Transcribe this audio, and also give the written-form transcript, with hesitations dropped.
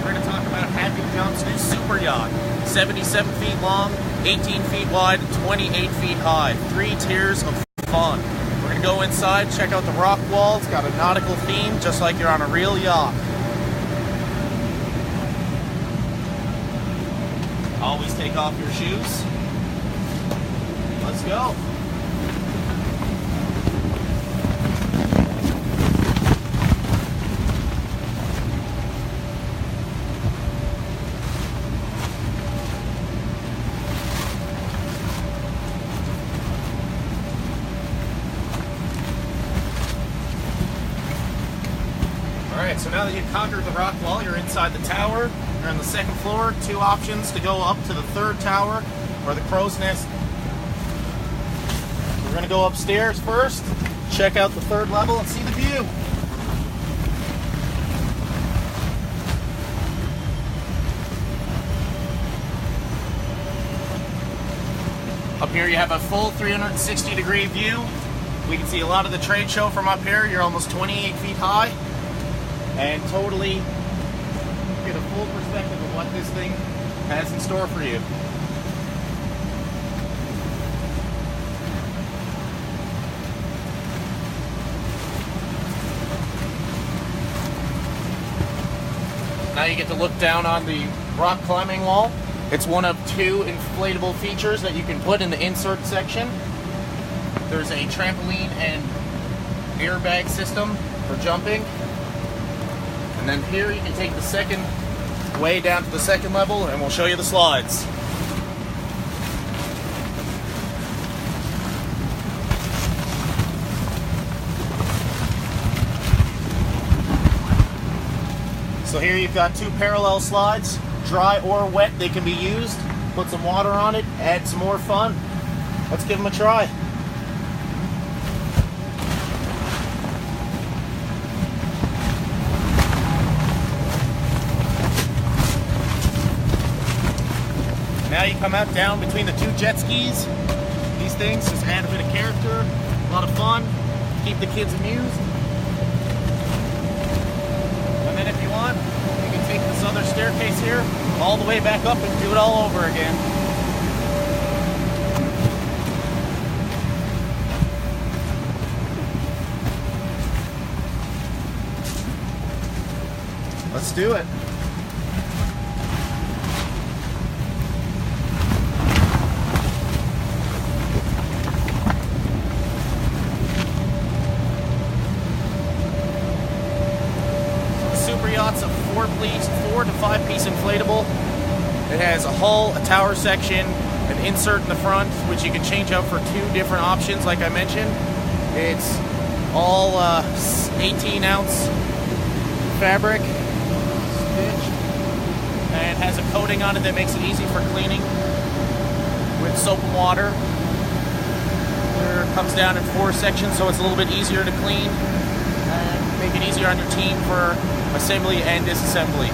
we're going to talk about Happy Jump's new super yacht. 77 feet long, 18 feet wide, 28 feet high. 3 tiers of fun. We're going to go inside, check out the rock wall. It's got a nautical theme, just like you're on a real yacht. Always take off your shoes. Let's go. Alright, so now that you've conquered the rock wall, you're inside the tower. You're on the second floor. 2 options to go up to the 3rd tower, or the crow's nest. We're going to go upstairs first, check out the 3rd level, and see the view. Up here you have a full 360-degree view. We can see a lot of the trade show from up here. You're almost 28 feet high. And totally get a full perspective of what this thing has in store for you. Now you get to look down on the rock climbing wall. It's one of 2 inflatable features that you can put in the insert section. There's a trampoline and airbag system for jumping. And then here you can take the second way down to the 2nd level, and we'll show you the slides. So here you've got 2 parallel slides, dry or wet, they can be used. Put some water on it, add some more fun. Let's give them a try. Now you come out down between the 2 jet skis. These things just add a bit of character, a lot of fun, keep the kids amused. And then if you want, you can take this other staircase here all the way back up and do it all over again. Let's do it. Yacht's a 4 to 5 piece inflatable. It has a hull, a tower section, an insert in the front, which you can change out for 2 different options, like I mentioned. It's all 18-ounce fabric, stitched, and has a coating on it that makes it easy for cleaning with soap and water. It comes down in 4 sections, so it's a little bit easier to clean and make it easier on your team for assembly and disassembly.